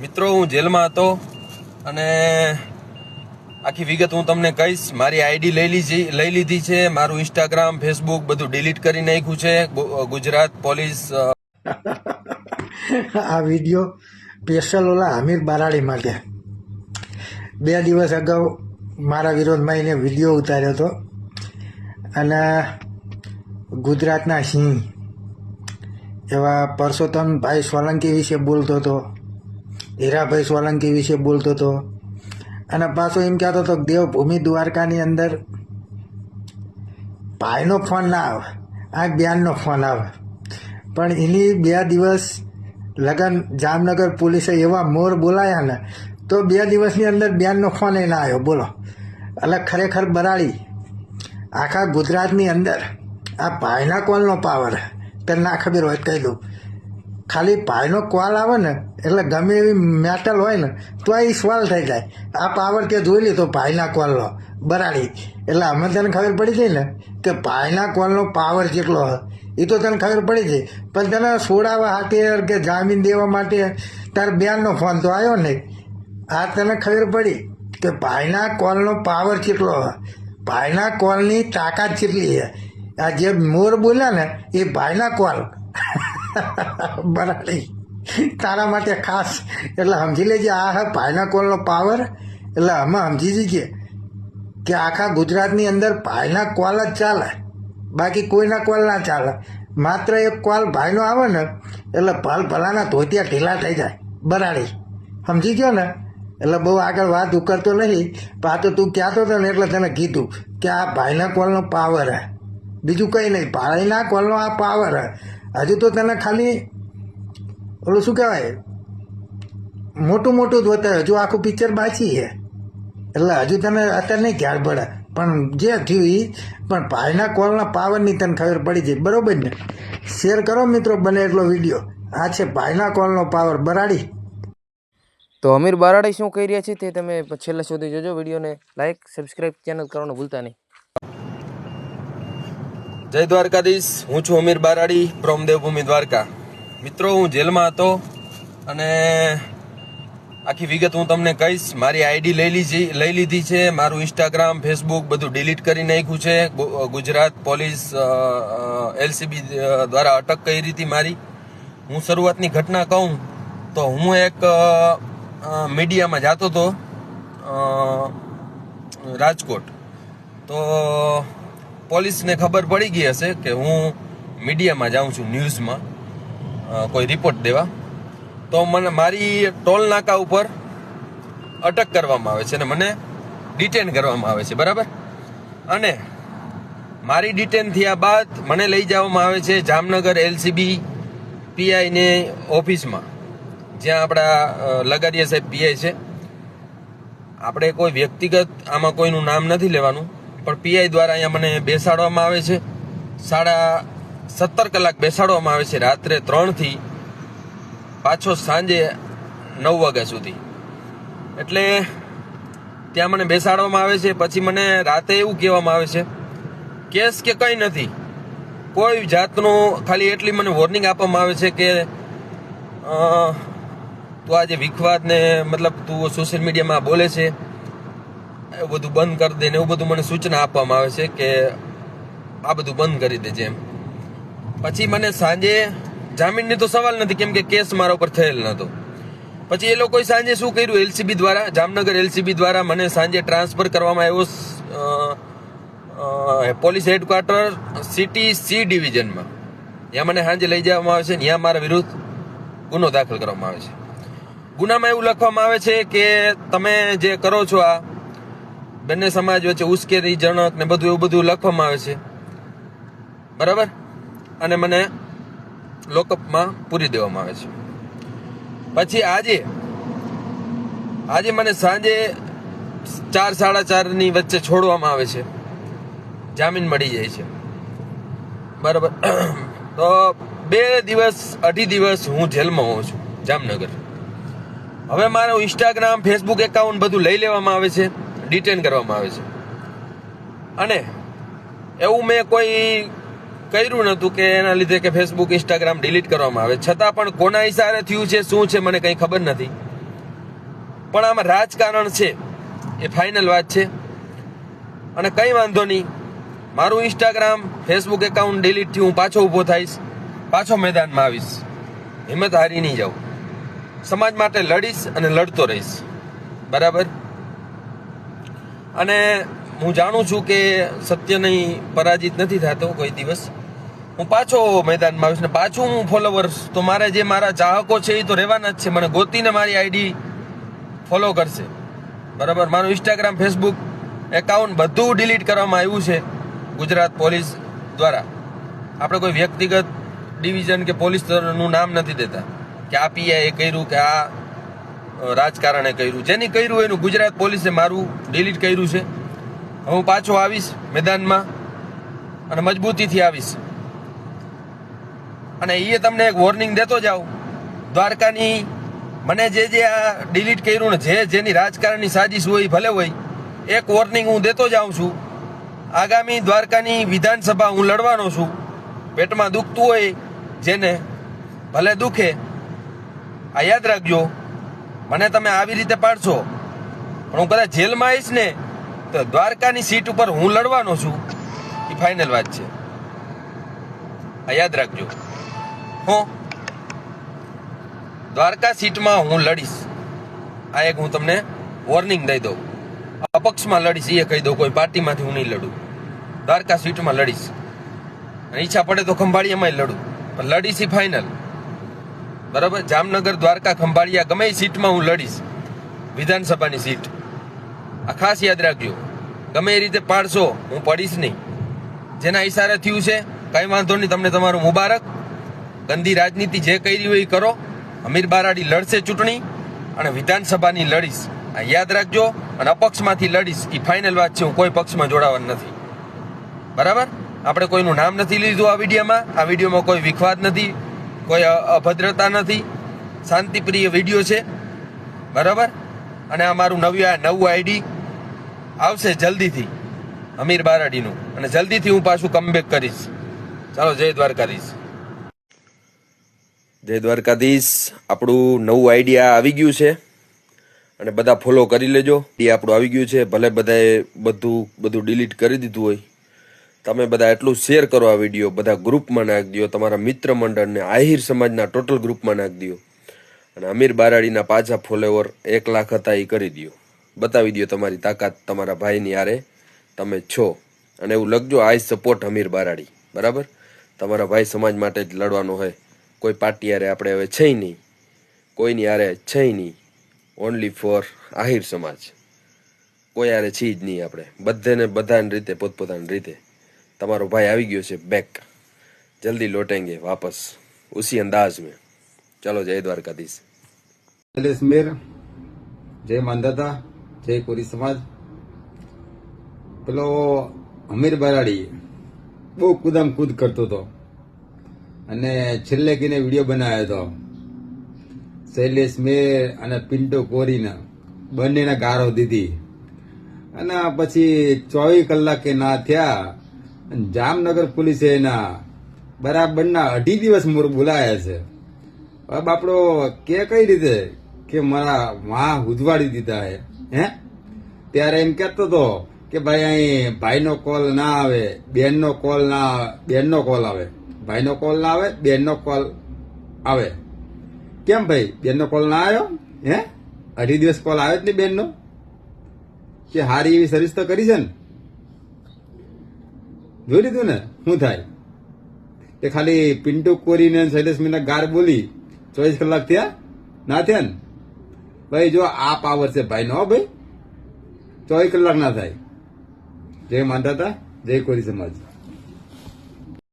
મિત્રો હું જેલમાં હતો અને આખી વિગત હું તમને કહીશ. મારી આઈડી લઈ લીધી છે, મારું ઇન્સ્ટાગ્રામ ફેસબુક બધું ડિલીટ કરી નાખ્યું છે ગુજરાત પોલીસ. આ વિડીયો સ્પેશિયલ ઓલા અમીર બારાડી માટે 2 દિવસ અગાઉ મારા વિરોધમાં એને વિડીયો ઉતાર્યો હતો અને ગુજરાતના સિંહ એવા પરસોત્તમભાઈ સોલંકી વિશે બોલતો હતો, હીરાભાઈ સોલંકી વિશે બોલતો હતો અને પાછો એમ કહેતો હતો દેવભૂમિ દ્વારકાની અંદર ભાઈનો ફોન ના આવે, આ બેનનો ફોન આવે. પણ એની 2 દિવસ લગન જામનગર પોલીસે એવા મોર બોલાયા ને તો 2 દિવસની અંદર બેનનો ફોન એ ના આવ્યો. બોલો, એટલે ખરેખર બરાડી આખા ગુજરાતની અંદર આ ભાઈના કોલનો પાવર તને ના ખબર હોય કહી દઉં. ખાલી ભાઈનો કોલ આવે ને એટલે ગમે એવી મેટલ હોય ને તો એ સવાલ થઈ જાય. આ પાવર કે જોઈ લીધો ભાઈના કોલનો બરાડી, એટલે અમે તને ખબર પડી જાય ને કે ભાઈના કોલનો પાવર કેટલો હોય એ તો તને ખબર પડી જાય. પણ તને છોડાવવા ખાતર કે જામીન દેવા માટે તાર બેનનો ફોન તો આવ્યો નહીં. આ તને ખબર પડી કે ભાઈના કોલનો પાવર કેટલો હોય, ભાઈના કોલની તાકાત કેટલી છે. આ જે મોર બોલ્યા ને એ ભાઈના કોલ બરાડી તારા માટે ખાસ. એટલે સમજી લેજે આ હે ભાઈના કોલનો પાવર. એટલે અમે સમજી જઈએ કે આખા ગુજરાતની અંદર ભાઈના કોલ જ ચાલે, બાકી કોઈના કોલ ના ચાલે. માત્ર એક કોલ ભાઈનો આવે ને એટલે ભલાના ધોતિયા ઢીલા થઈ જાય બરાડી. સમજી ગયો ને? એટલે બહુ આગળ વાત ઉકરતો નહીં, પણ આ તો તું કહેતો હતો ને એટલે તને કીધું કે આ ભાઈના કોલનો પાવર હે, બીજું કંઈ નહીં. ભાઈના કોલનો આ પાવર હે. હજુ તો તને ખાલી ઓલું શું કહેવાય મોટું મોટું જ હોતા, હજુ આખું પિક્ચર બાકી છે. એટલે હજુ તને અત્યારે નહીં ખ્યાલ પડે, પણ જે થયું એ પણ ભાઈના કોલના પાવરની તને ખબર પડી જાય. બરાબર ને? શેર કરો મિત્રો બને એટલો વિડીયો. આ છે ભાઈના કોલનો પાવર બરાડી. તો અમીર બારાડી શું કહી રહ્યા છે તે તમે છેલ્લે સુધી જોજો. વિડીયોને લાઈક સબસ્ક્રાઇબ ચેનલ કરવાનું ભૂલતા નહીં. જય દ્વારકાધીશ. હું છું અમીર બારાડી ફ્રોમ દેવભૂમિ દ્વારકા. મિત્રો હું જેલમાં હતો અને આખી વિગત હું તમને કહીશ. મારી આઈડી લઈ લીધી છે, મારું ઇન્સ્ટાગ્રામ ફેસબુક બધું ડિલીટ કરી નાખ્યું છે ગુજરાત પોલીસ. LCB દ્વારા અટક કરી હતી મારી. હું શરૂઆતની ઘટના કહું તો હું એક મીડિયામાં જતો હતો રાજકોટ. તો પોલીસને ખબર પડી ગઈ હશે કે હું મીડિયામાં જાઉં છું, ન્યૂઝમાં કોઈ રિપોર્ટ દેવા. તો મને મારી ટોલ નાકા ઉપર અટક કરવામાં આવે છે અને મને ડિટેન કરવામાં આવે છે, બરાબર. અને મારી ડિટેન થયા બાદ મને લઈ જવામાં આવે છે જામનગર LCB PIની ઓફિસમાં, જ્યાં આપણા લગારિયા સાહેબ PI છે. આપણે કોઈ વ્યક્તિગત આમાં કોઈનું નામ નથી લેવાનું, પણ PI દ્વારા અહીંયા મને બેસાડવામાં આવે છે. 17.5 કલાક બેસાડવામાં આવે છે, રાત્રે 3 થી પાછો સાંજે 9 વાગ્યા સુધી. એટલે ત્યાં મને બેસાડવામાં આવે છે. પછી મને રાતે એવું કહેવામાં આવે છે કેસ કે કંઈ નથી, કોઈ જાતનું, ખાલી એટલી મને વોર્નિંગ આપવામાં આવે છે કે તું આજે વિખવાદ ને મતલબ તું સોશિયલ મીડિયામાં બોલે છે એવું બધું બંધ કરી દે ને એવું બધું મને સૂચના આપવામાં આવે છે કે આ બધું બંધ કરી દેજે એમ. પછી મને સાંજે જામીનની તો સવાલ નથી, કેમ કે કેસ મારા ઉપર થયેલ નહોતો. પછી એ લોકોએ સાંજે શું કર્યું, LCB દ્વારા, જામનગર LCB દ્વારા મને સાંજે ટ્રાન્સફર કરવામાં આવ્યો પોલીસ હેડક્વાર્ટર સિટી C ડિવિઝનમાં. ત્યાં મને સાંજે લઈ જવામાં આવે છે. ત્યાં મારા વિરુદ્ધ ગુનો દાખલ કરવામાં આવે છે. ગુનામાં એવું લખવામાં આવે છે કે તમે જે કરો છો આ બંને સમાજ વચ્ચે ઉશ્કેરણીજનક ને બધું એવું બધું લખવામાં આવે છે, બરાબર. અને મને લોકઅપમાં પૂરી દેવામાં આવે છે. પછી આજે મને સાંજે 4-4:30 ની વચ્ચે છોડવામાં આવે છે, જામીન મળી જાય છે, બરાબર. તો 2 દિવસ 2.5 દિવસ હું જેલમાં હોઉં છું જામનગર. હવે મારું ઇન્સ્ટાગ્રામ ફેસબુક એકાઉન્ટ બધું લઈ લેવામાં આવે છે, ડિટેન કરવામાં આવે છે. અને એવું મેં કોઈ કર્યું નહોતું કે એના લીધે કે ફેસબુક ઇન્સ્ટાગ્રામ ડિલીટ કરવામાં આવે. છતાં પણ કોના ઈશારે થયું છે, શું છે, મને કંઈ ખબર નથી. પણ આમાં રાજકારણ છે એ ફાઇનલ વાત છે. અને કંઈ વાંધો નહીં, મારું ઇન્સ્ટાગ્રામ ફેસબુક એકાઉન્ટ ડિલીટ થયું, હું પાછો ઊભો થઈશ, પાછો મેદાનમાં આવીશ, હિંમત હારી નહીં જાઉં, સમાજ માટે લડીશ અને લડતો રહીશ. બરાબર. અને હું જાણું છું કે સત્ય નહીં પરાજિત નથી થતો કોઈ દિવસ. હું પાછો મેદાનમાં આવીશ ને પાછું હું ફોલોવર્સ તો મારે જે મારા ચાહકો છે એ તો રહેવાના જ છે, મને ગોતીને મારી આઈડી ફોલો કરશે. બરાબર. મારું ઇન્સ્ટાગ્રામ ફેસબુક એકાઉન્ટ બધું ડિલીટ કરવામાં આવ્યું છે ગુજરાત પોલીસ દ્વારા. આપણે કોઈ વ્યક્તિગત ડિવિઝન કે પોલીસનું નામ નથી દેતા કે આ પીઆઈએ કર્યું કે આ રાજકારણે કર્યું. જેની કર્યું એનું ગુજરાત પોલીસે મારું ડિલીટ કર્યું છે. હું પાછો આવીશ મેદાનમાં અને મજબૂતીથી આવીશ. અને એ તમને એક વોર્નિંગ દેતો જાઉં, દ્વારકાની મને જે આ ડિલીટ કર્યું ને જેની રાજકારણની સાજિશ હોય ભલે હોય, એક વોર્નિંગ હું દેતો જાઉં છું. આગામી દ્વારકાની વિધાનસભા હું લડવાનો છું. પેટમાં દુખતું હોય જેને ભલે દુખે, આ યાદ રાખજો. મને તમે આવી રીતે પાડશો પણ હું કદાચ જેલમાં આવીશ ને તો દ્વારકાની સીટ ઉપર હું લડવાનો છું, એ ફાઇનલ વાત છે. આ યાદ રાખજો. હું દ્વારકા સીટમાં હું લડીશ, આ એક હું તમને વોર્નિંગ દઈ દઉં. અપક્ષમાં લડીશ એ કહી દઉં, કોઈ પાર્ટીમાંથી હું નહીં લડું. દ્વારકા સીટમાં લડીશ અને ઈચ્છા પડે તો ખંભાળિયામાં લડું, પણ લડીશ એ ફાઇનલ. બરાબર. જામનગર, દ્વારકા, ખંભાળિયા ગમે એ સીટમાં હું લડીશ, વિધાનસભાની સીટ. આ ખાસ યાદ રાખજો. ગમે એ રીતે પાડશો હું પડીશ નહીં. જેના ઈશારે થયું છે કાંઈ વાંધો નહીં, તમને તમારું મુબારક. ગંદી રાજનીતિ જે કરી હોય એ કરો. અમીર બારાડી લડશે ચૂંટણી અને વિધાનસભાની લડીશ, આ યાદ રાખજો. અને અપક્ષમાંથી લડીશ એ ફાઇનલ વાત છે. હું કોઈ પક્ષમાં જોડાવાનું નથી. બરાબર. આપણે કોઈનું નામ નથી લીધું આ વિડીયોમાં. આ વિડીયોમાં કોઈ વિખવાદ નથી, કોઈ અભદ્રતા નથી, શાંતિપ્રિય વિડીયો છે. બરાબર. અને આ મારું નવું આઈડી આવશે જલ્દીથી, અમીર બારાડીનું, અને જલ્દીથી હું પાછું કમબેક કરીશ. ચાલો, જય દ્વારકાધીશ. જય દ્વારકાધીશ. આપણું નવું આઈડિયા આવી ગયું છે અને બધા ફોલો કરી લેજો. એ આપણું આવી ગયું છે. ભલે બધાએ બધું ડિલીટ કરી દીધું હોય, તમે બધા એટલું શેર કરો આ વિડીયો, બધા ગ્રુપમાં નાખી દો, તમારા મિત્ર મંડળને, આહિર સમાજના ટોટલ ગ્રુપમાં નાખી દો. અને અમીર બારાડીના પાછા ફોલોવર 1 લાખ હતા એ કરી દો. બતાવી દો તમારી તાકાત, તમારા ભાઈની આરે તમે છો. અને એવું લખજો, આઈ સપોર્ટ અમીર બારાડી. બરાબર. તમારા ભાઈ સમાજ માટે જ લડવાનો હોય. કોઈ પાર્ટી આરે આપણે હવે છે નહીં, કોઈની આરે છે નહીં. ઓનલી ફોર આહિર સમાજ. કોઈ આરે છે જ નહીં આપણે. બધાની રીતે, પોતપોતાની રીતે. તમારો ભાઈ આવી ગયો છે બેક. જલ્દી લौटेंगे वापस उसी अंदाज में. चलो, जय द्वारकाधीश. મેર, જય માંધાતા, જય કોરી સમાજ. પેલો અમીર બારાડી બહુ કૂદામ કૂદ કરતો હતો અને છેલ્લે કીને વિડીયો બનાવ્યો હતો. શૈલેષ મેર અને પિન્ટો કોરીને બંનેને ગારો દીધી. અને પછી 24 કલાકે ના થયા, જામનગર પોલીસે એના બરાબરના 2.5 દિવસ મોર બોલાયા છે. હવે બાપડો કે કઈ રીતે કે મારા વાહ ઉજવાડી દીધા હે. ત્યારે એમ કહેતો હતો કે ભાઈ અહીં ભાઈનો કોલ ના આવે, બેનનો કોલ આવે, ભાઈનો કોલ ના આવે, બેનનો કોલ આવે. કેમ ભાઈ બેનનો કોલ ના આવ્યો? 2.5 દિવસ કોલ આવ્યો જ નહીં બેનનો? કે હારી એવી સર્વિસ તો કરી છે ને? જોઈ લીધું ને શું થાય? તે ખાલી પિન્ટુ કોરીને શૈલેષ મીના ગાર બોલી 24 કલાક થયા ના થયા ને? ભાઈ જો આ પાવર છે ભાઈ નો, ભાઈ 24 કલાક ના થાય. જય માંધાતા, જય કોરી સમાજ.